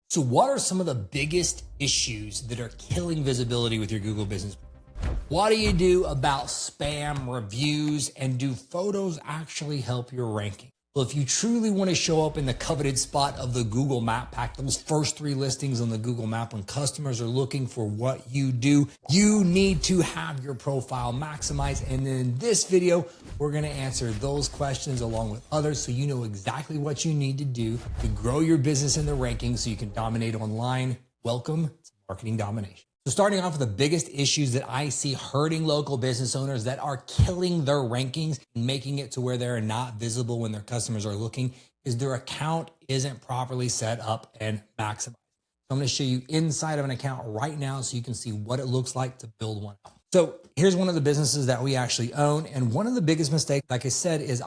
So what are some of the biggest issues that are killing visibility with your Google business? What do you do about spam reviews, and do photos actually help your ranking? Well, if you truly want to show up in the coveted spot of the Google Map Pack, those first 3 listings on the Google Map when customers are looking for what you do, you need to have your profile maximized. And in this video, we're going to answer those questions along with others so you know exactly what you need to do to grow your business in the rankings so you can dominate online. Welcome to Marketing Domination. So starting off with the biggest issues that I see hurting local business owners that are killing their rankings and making it to where they're not visible when their customers are looking is their account isn't properly set up and maximized. So I'm going to show you inside of an account right now so you can see what it looks like to build one up. So here's one of the businesses that we actually own. And one of the biggest mistakes, like I said, is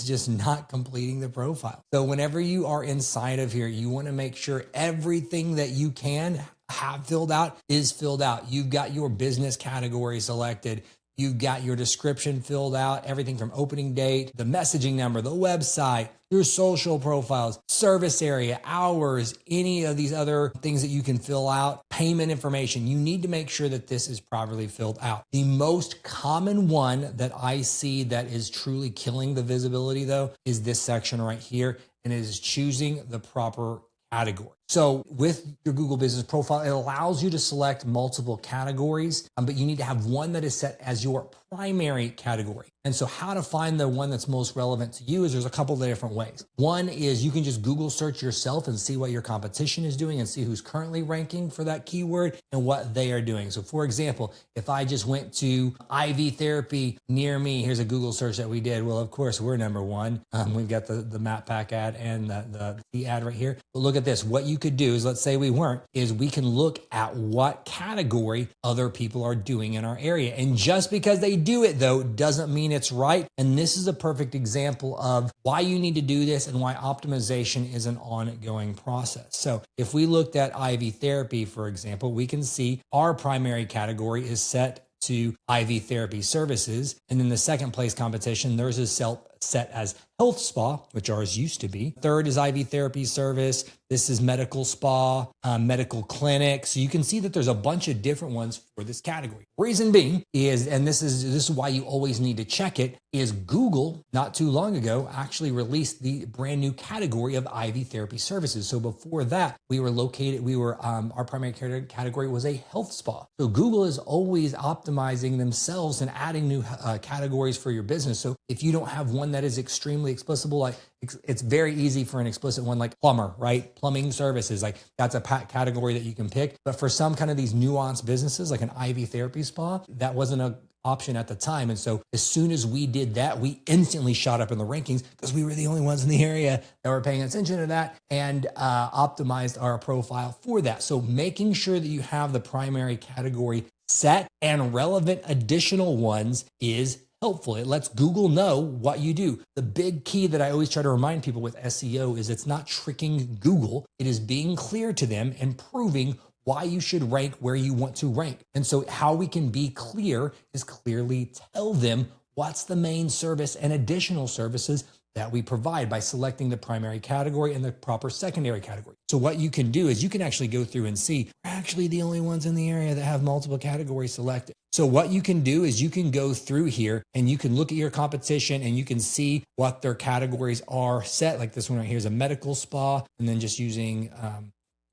just not completing the profile. So whenever you are inside of here, you want to make sure everything that you can have filled out is filled out. You've got your business category selected. You've got your description filled out, everything from opening date, the messaging number, the website, your social profiles, service area, hours, any of these other things that you can fill out, payment information. You need to make sure that this is properly filled out. The most common one that I see that is truly killing the visibility though is this section right here, and it is choosing the proper category. So with your Google business profile, it allows you to select multiple categories, but you need to have one that is set as your primary category. And so how to find the one that's most relevant to you is there's a couple of different ways. One is you can just Google search yourself and see what your competition is doing and see who's currently ranking for that keyword and what they are doing. So for example, if I just went to IV therapy near me, here's a Google search that we did. Well, of course, we're number one. We've got the map pack ad and the ad right here. But look at this. What you could do is, let's say we weren't, is we can look at what category other people are doing in our area. And just because they do it though, doesn't mean it's right. And this is a perfect example of why you need to do this and why optimization is an ongoing process. So if we looked at IV therapy, for example, we can see our primary category is set to IV therapy services. And in the second place competition, theirs is set as health spa, which ours used to be. Third is IV therapy service. This is medical spa, medical clinic. So you can see that there's a bunch of different ones for this category. Reason being is, and this is why you always need to check it, is Google not too long ago actually released the brand new category of IV therapy services. So before that, our primary category was a health spa. So Google is always optimizing themselves and adding new categories for your business. So if you don't have one that is extremely explicit, like it's very easy for an explicit one like plumber, right? Plumbing services, like that's a category that you can pick. But for some kind of these nuanced businesses, like an IV therapy spa, that wasn't an option at the time. And so as soon as we did that, we instantly shot up in the rankings because we were the only ones in the area that were paying attention to that and optimized our profile for that. So making sure that you have the primary category set and relevant additional ones is helpful. It lets Google know what you do. The big key that I always try to remind people with SEO is it's not tricking Google. It is being clear to them and proving why you should rank where you want to rank. And so how we can be clear is clearly tell them what's the main service and additional services that we provide by selecting the primary category and the proper secondary category. So what you can do is you can actually go through and see, we're actually the only ones in the area that have multiple categories selected. So what you can do is you can go through here and you can look at your competition and you can see what their categories are set. Like this one right here is a medical spa, and then just using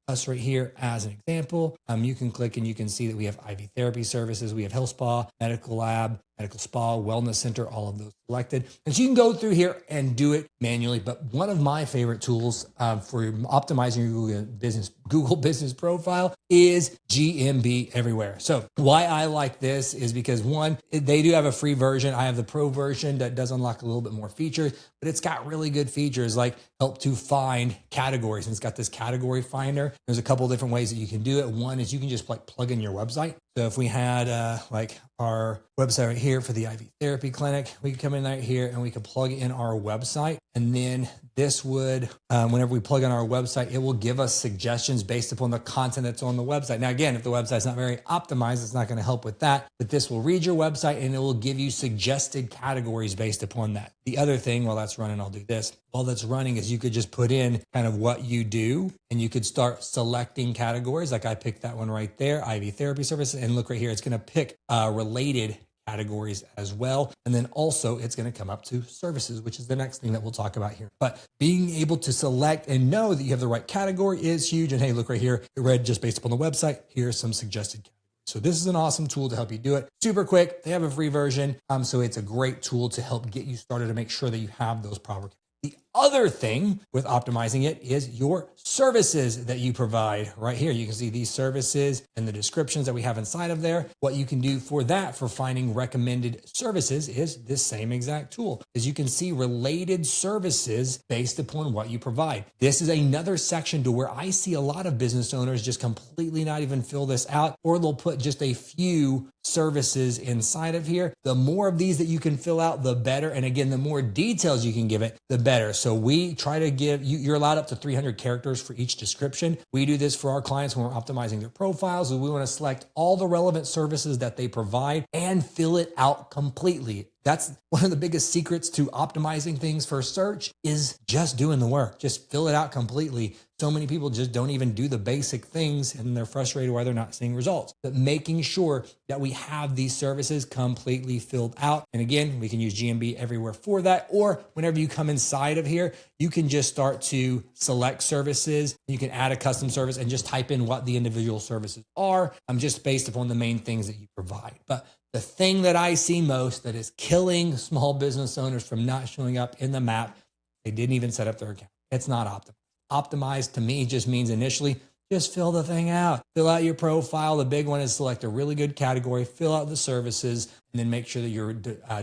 us right here as an example, you can click and you can see that we have IV therapy services, we have health spa, medical lab, medical spa, wellness center, all of those selected. And so you can go through here and do it manually. But one of my favorite tools for optimizing your Google business profile is GMB Everywhere. So why I like this is because one, they do have a free version. I have the pro version that does unlock a little bit more features, but it's got really good features like help to find categories. And it's got this category finder. There's a couple of different ways that you can do it. One is you can just like plug in your website. So if we had like our website right here for the IV therapy clinic, we could come in right here and we could plug in our website. And then this would, whenever we plug in our website, it will give us suggestions based upon the content that's on the website. Now, again, if the website's not very optimized, it's not going to help with that. But this will read your website and it will give you suggested categories based upon that. The other thing, while that's running, I'll do this. while that's running is you could just put in kind of what you do, and you could start selecting categories. Like I picked that one right there, IV therapy services, and look right here, it's going to pick related categories as well. And then also it's going to come up to services, which is the next thing that we'll talk about here. But being able to select and know that you have the right category is huge. And hey, look right here, it read just based upon the website. Here's some suggested categories. So this is an awesome tool to help you do it. Super quick. They have a free version. So it's a great tool to help get you started to make sure that you have those proper. The other thing with optimizing it is your services that you provide. Right here, you can see these services and the descriptions that we have inside of there. What you can do for that, for finding recommended services, is this same exact tool. As you can see, related services based upon what you provide. This is another section to where I see a lot of business owners just completely not even fill this out, or they'll put just a few services inside of here. The more of these that you can fill out, the better. And again, the more details you can give it, the better. So we try to give you're allowed up to 300 characters for each description. We do this for our clients when we're optimizing their profiles. We want to select all the relevant services that they provide and fill it out completely. That's one of the biggest secrets to optimizing things for search, is just doing the work. Just fill it out completely. So many people just don't even do the basic things, and they're frustrated why they're not seeing results. But making sure that we have these services completely filled out. And again, we can use GMB everywhere for that. Or whenever you come inside of here, you can just start to select services. You can add a custom service and just type in what the individual services are, just based upon the main things that you provide. But the thing that I see most that is killing small business owners from not showing up in the map, they didn't even set up their account. It's not optimized. Optimized to me just means initially, just fill the thing out. Fill out your profile. The big one is select a really good category, fill out the services, and then make sure that you're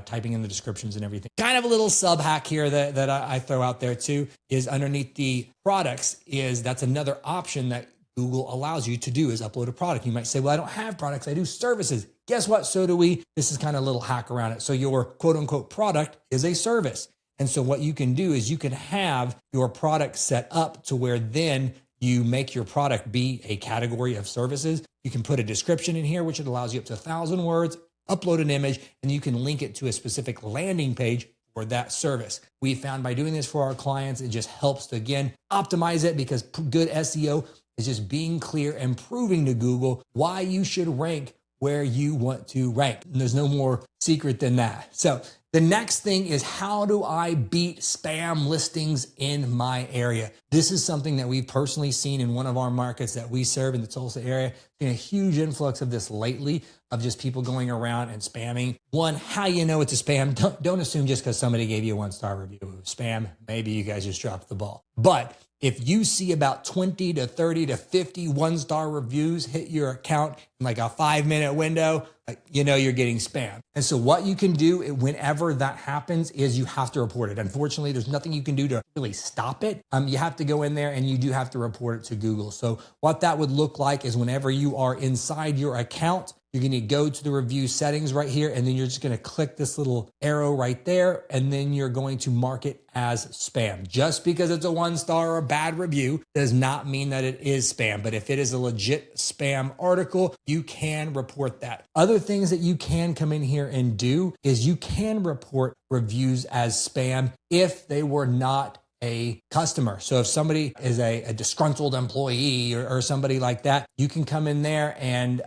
typing in the descriptions and everything. Kind of a little sub hack here that I throw out there too is underneath the products that's another option that Google allows you to do, is upload a product. You might say, well, I don't have products, I do services. Guess what? So do we. This is kind of a little hack around it. So your quote unquote product is a service. And so what you can do is you can have your product set up to where then you make your product be a category of services. You can put a description in here, which it allows you up to 1,000 words, upload an image, and you can link it to a specific landing page for that service. We found by doing this for our clients, it just helps to, again, optimize it, because good SEO is just being clear and proving to Google why you should rank where you want to rank. And there's no more secret than that. So the next thing is, how do I beat spam listings in my area? This is something that we've personally seen in one of our markets that we serve in the Tulsa area. Seen a huge influx of this lately, of just people going around and spamming. One, how you know it's a spam? Don't assume just because somebody gave you a 1-star review it was spam. Maybe you guys just dropped the ball. But if you see about 20 to 30 to 50 1-star reviews hit your account in like a 5-minute window, you're getting spam. And so what you can do whenever that happens is you have to report it. Unfortunately, there's nothing you can do to really stop it. You have to go in there and you do have to report it to Google. So what that would look like is, whenever you are inside your account, you're going to go to the review settings right here, and then you're just going to click this little arrow right there, and then you're going to mark it as spam. Just because it's a 1-star or a bad review does not mean that it is spam. But if it is a legit spam article, you can report that. Other things that you can come in here and do is you can report reviews as spam if they were not a customer. So if somebody is a disgruntled employee or somebody like that, you can come in there and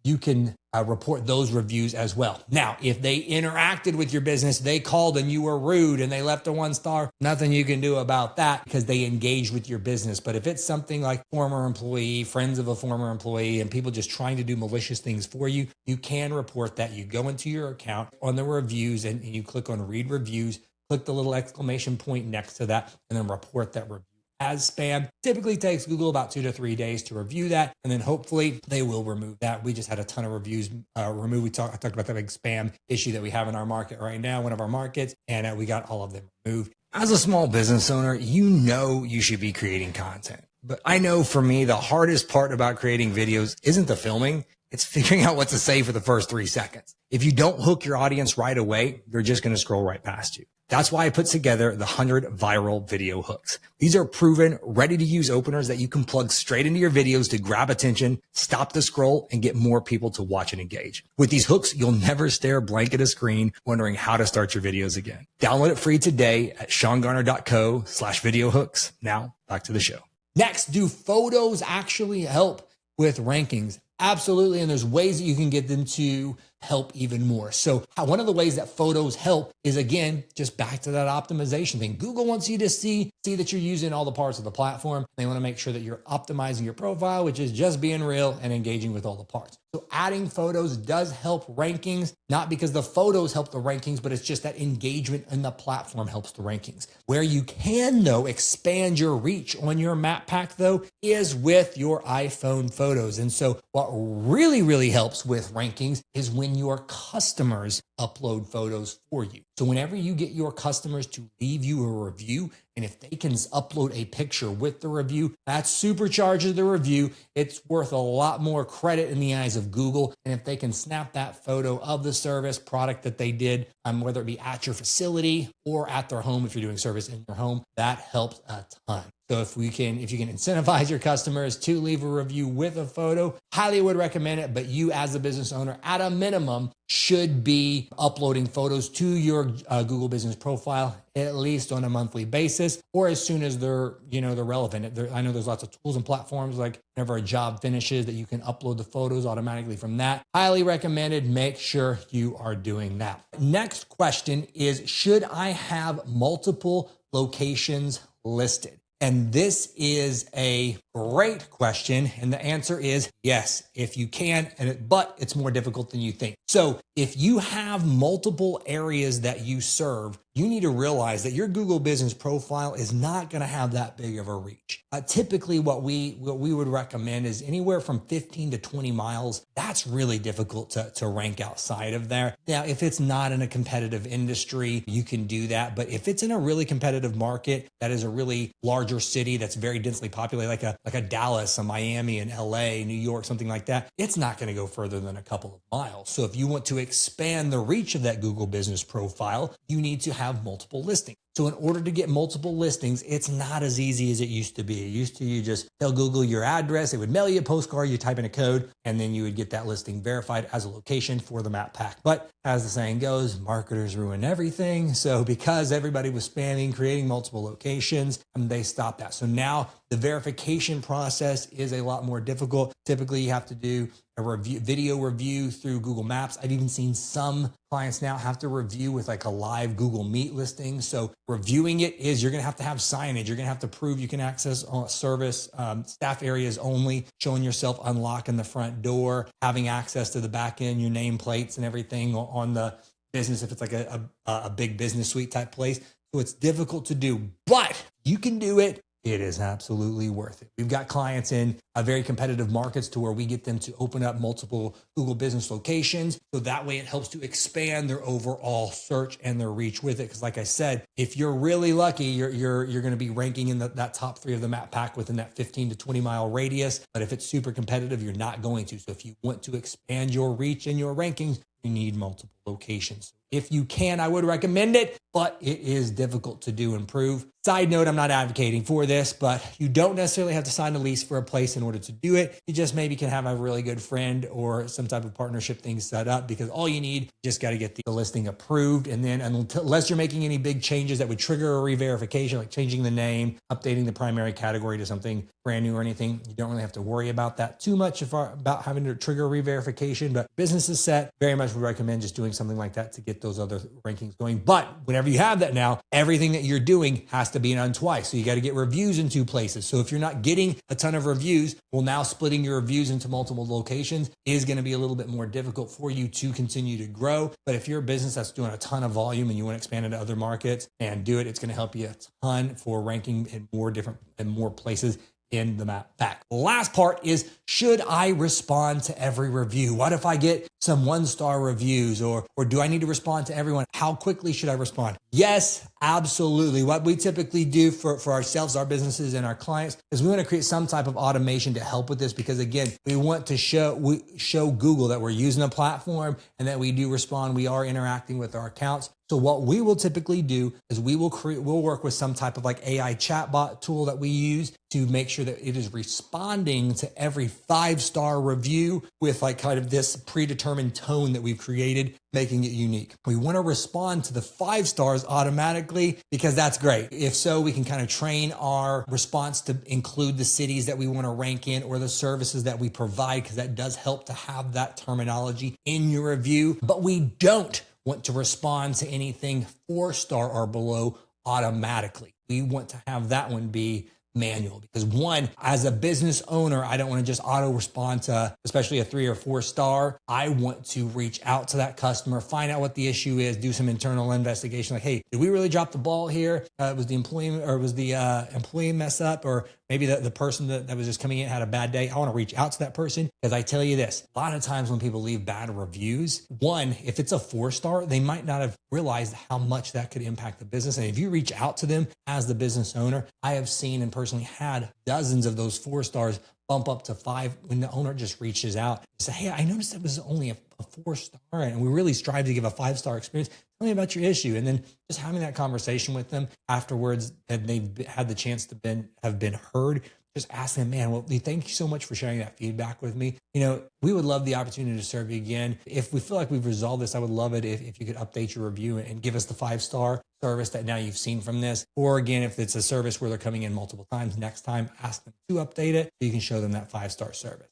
you can report those reviews as well. Now, if they interacted with your business, they called and you were rude and they left a 1-star, nothing you can do about that because they engaged with your business. But if it's something like former employee, friends of a former employee, and people just trying to do malicious things for you, you can report that. You go into your account on the reviews and you click on read reviews, click the little exclamation point next to that, and then report that review as spam. Typically takes Google about 2 to 3 days to review that, and then hopefully they will remove that. We just had a ton of reviews removed. I talked about the big spam issue that we have in our market right now, one of our markets, and we got all of them removed. As a small business owner, you should be creating content. But I know for me, the hardest part about creating videos isn't the filming. It's figuring out what to say for the first 3 seconds. If you don't hook your audience right away, they're just going to scroll right past you. That's why I put together the 100 viral video hooks. These are proven, ready to use openers that you can plug straight into your videos to grab attention, stop the scroll, and get more people to watch and engage. With these hooks, you'll never stare blank at a screen wondering how to start your videos again. Download it free today at SeanGarner.co/video hooks. Now back to the show. Next, do photos actually help with rankings? Absolutely. And there's ways that you can get them to help even more. So one of the ways that photos help is, again, just back to that optimization thing. Google wants you to see that you're using all the parts of the platform. They want to make sure that you're optimizing your profile, which is just being real and engaging with all the parts. So adding photos does help rankings, not because the photos help the rankings, but it's just that engagement in the platform helps the rankings. Where you can, though, expand your reach on your map pack, though, is with your iPhone photos. And so what really, really helps with rankings is when your customers upload photos for you. So whenever you get your customers to leave you a review, and if they can upload a picture with the review, that supercharges the review. It's worth a lot more credit in the eyes of Google. And if they can snap that photo of the service product that they did, whether it be at your facility or at their home, if you're doing service in your home, that helps a ton. So if you can incentivize your customers to leave a review with a photo, highly would recommend it. But you as a business owner, at a minimum, should be uploading photos to your Google business profile at least on a monthly basis, or as soon as they're relevant. I know there's lots of tools and platforms, like whenever a job finishes, that you can upload the photos automatically from that. Highly recommended. Make sure you are doing that. Next question is, should I have multiple locations listed? And this is a great question. And the answer is yes, if you can, but it's more difficult than you think. So if you have multiple areas that you serve, you need to realize that your Google business profile is not going to have that big of a reach. Typically, what we would recommend is anywhere from 15 to 20 miles. That's really difficult to rank outside of there. Now, if it's not in a competitive industry, you can do that. But if it's in a really competitive market, that is a really larger city that's very densely populated, like a Dallas, a Miami, an LA, New York, something like that, it's not going to go further than a couple of miles. So if you want to expand the reach of that Google business profile, you need to have multiple listings. So in order to get multiple listings, it's not as easy as it used to be. It used to, you just tell Google your address, it would mail you a postcard, you type in a code, and then you would get that listing verified as a location for the map pack. But as the saying goes, marketers ruin everything. So because everybody was spamming, creating multiple locations, they stopped that. So now the verification process is a lot more difficult. Typically, you have to do a video review through Google Maps. I've even seen some clients now have to review with like a live Google Meet listing. So reviewing it is, you're going to have signage. You're going to have to prove you can access service, staff areas only, showing yourself unlocking the front door, having access to the back end, your nameplates and everything on the business, if it's like a big business suite type place. So it's difficult to do, but you can do it. It is absolutely worth it. We've got clients in very competitive markets to where we get them to open up multiple Google business locations. So that way it helps to expand their overall search and their reach with it. Because like I said, if you're really lucky, you're going to be ranking in that top 3 of the map pack within that 15 to 20 mile radius. But if it's super competitive, you're not going to. So if you want to expand your reach and your rankings, you need multiple locations. If you can, I would recommend it, but it is difficult to do and prove. Side note, I'm not advocating for this, but you don't necessarily have to sign a lease for a place in order to do it. You just maybe can have a really good friend or some type of partnership thing set up, because all you need, just got to get the listing approved. And then unless you're making any big changes that would trigger a re-verification, like changing the name, updating the primary category to something brand new or anything, you don't really have to worry about that too much about having to trigger a re-verification. But business is set. Very much would recommend just doing something like that to get those other rankings going. But whenever you have that now, everything that you're doing has to be done twice. So you got to get reviews in 2 places. So if you're not getting a ton of reviews, well, now splitting your reviews into multiple locations is going to be a little bit more difficult for you to continue to grow. But if you're a business that's doing a ton of volume and you want to expand into other markets and do it, it's going to help you a ton for ranking in more places in the map pack. The last part is, should I respond to every review? What if I get some 1-star reviews, or do I need to respond to everyone? How quickly should I respond? Yes, absolutely. What we typically do for ourselves, our businesses, and our clients is we want to create some type of automation to help with this, because again, we want to show Google that we're using a platform and that we do respond. We are interacting with our accounts. So what we will typically do is we'll work with some type of like AI chatbot tool that we use to make sure that it is responding to every 5-star review with like kind of this predetermined tone that we've created, making it unique. We want to respond to the 5 stars automatically because that's great. If so, we can kind of train our response to include the cities that we want to rank in or the services that we provide, because that does help to have that terminology in your review. But we don't want to respond to anything 4-star or below automatically. We want to have that one be manual, because one, as a business owner, I don't want to just auto respond to especially a 3 or 4-star. I want to reach out to that customer, find out what the issue is, do some internal investigation. Like, hey, did we really drop the ball here? Was the employee mess up, or maybe the person that was just coming in had a bad day? I want to reach out to that person, because I tell you this, a lot of times when people leave bad reviews, one, if it's a 4-star, they might not have realized how much that could impact the business. And if you reach out to them as the business owner, I have seen and personally had dozens of those 4 stars bump up to 5 when the owner just reaches out and say, hey, I noticed it was only a 4-star and we really strive to give a 5-star experience. Tell me about your issue. And then just having that conversation with them afterwards, and they've had the chance to have been heard, just ask them, man, well, thank you so much for sharing that feedback with me. We would love the opportunity to serve you again. If we feel like we've resolved this, I would love it if you could update your review and give us the 5-star service that now you've seen from this. Or again, if it's a service where they're coming in multiple times, next time ask them to update it so you can show them that 5-star service.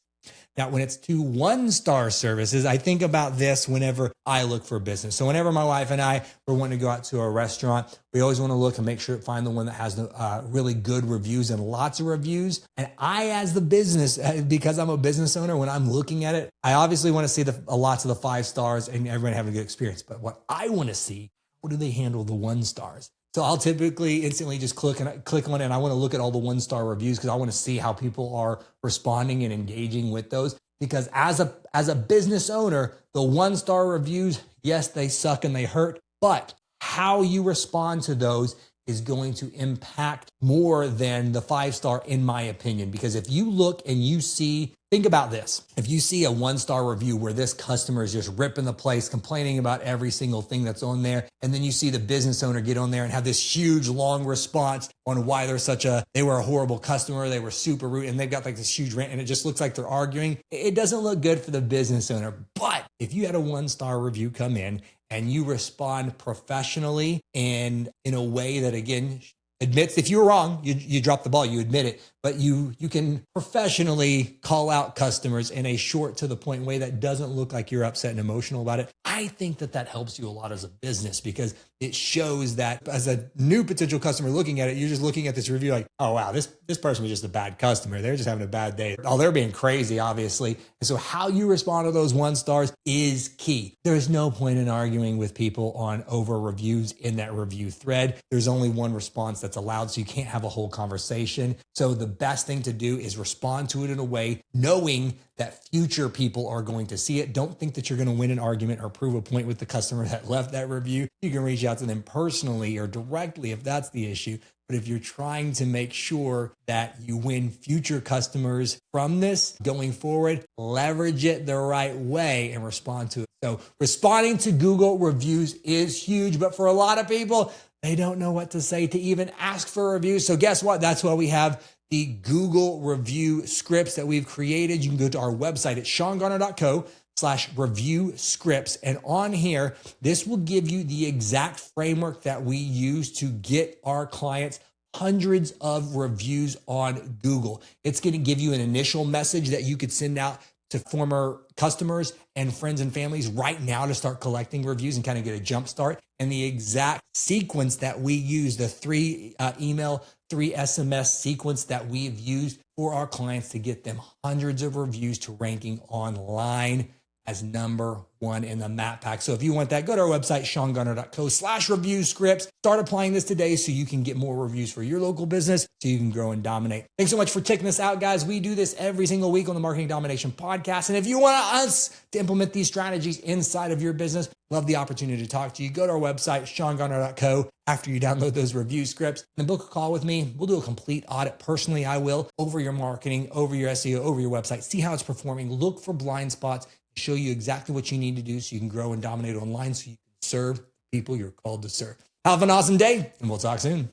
Now, when it's 2 1-star services, I think about this whenever I look for a business. So whenever my wife and I were wanting to go out to a restaurant, we always want to look and make sure to find the one that has the really good reviews and lots of reviews. And I, as the business, because I'm a business owner, when I'm looking at it, I obviously want to see lots of the 5 stars and everyone having a good experience. But what I want to see, how do they handle the 1-stars? So I'll typically instantly just click on it, and I want to look at all the 1-star reviews, because I want to see how people are responding and engaging with those. Because as a business owner, the 1-star reviews, yes, they suck and they hurt, but how you respond to those is going to impact more than the 5-star, in my opinion. Because if you look and you see, think about this. If you see a 1-star review where this customer is just ripping the place, complaining about every single thing that's on there, and then you see the business owner get on there and have this huge, long response on why they were a horrible customer, they were super rude, and they've got like this huge rant, and it just looks like they're arguing. It doesn't look good for the business owner. But if you had a 1-star review come in and you respond professionally and in a way that, again, admits if you're wrong, you drop the ball, you admit it, but you can professionally call out customers in a short, to the point way that doesn't look like you're upset and emotional about it. I think that helps you a lot as a business, because it shows that as a new potential customer looking at it, you're just looking at this review like, oh, wow, this person was just a bad customer. They're just having a bad day. Oh, they're being crazy, obviously. And so how you respond to those 1-stars is key. There's no point in arguing with people on over reviews in that review thread. There's only one response that's allowed, so you can't have a whole conversation. So the best thing to do is respond to it in a way knowing that future people are going to see it. Don't think that you're going to win an argument or prove a point with the customer that left that review. You can reach out to them personally or directly if that's the issue. But if you're trying to make sure that you win future customers from this going forward, leverage it the right way and respond to it. So responding to Google reviews is huge, but for a lot of people, they don't know what to say to even ask for a review. So guess what? That's why we have the Google review scripts that we've created. You can go to our website at SeanGarner.co/review scripts. And on here, this will give you the exact framework that we use to get our clients hundreds of reviews on Google. It's going to give you an initial message that you could send out to former customers and friends and families right now to start collecting reviews and kind of get a jump start. And the exact sequence that we use, the 3 email, 3 SMS sequence that we've used for our clients to get them hundreds of reviews to ranking online as number 1 in the map pack. So if you want that, go to our website, SeanGarner.co/review scripts. Start applying this today so you can get more reviews for your local business so you can grow and dominate. Thanks so much for checking this out, guys. We do this every single week on the Marketing Domination Podcast. And if you want us to implement these strategies inside of your business, love the opportunity to talk to you. Go to our website, SeanGarner.co, after you download those review scripts, and book a call with me. We'll do a complete audit. Personally, I will, over your marketing, over your SEO, over your website, see how it's performing, look for blind spots, show you exactly what you need to do so you can grow and dominate online so you can serve people you're called to serve. Have an awesome day, and we'll talk soon.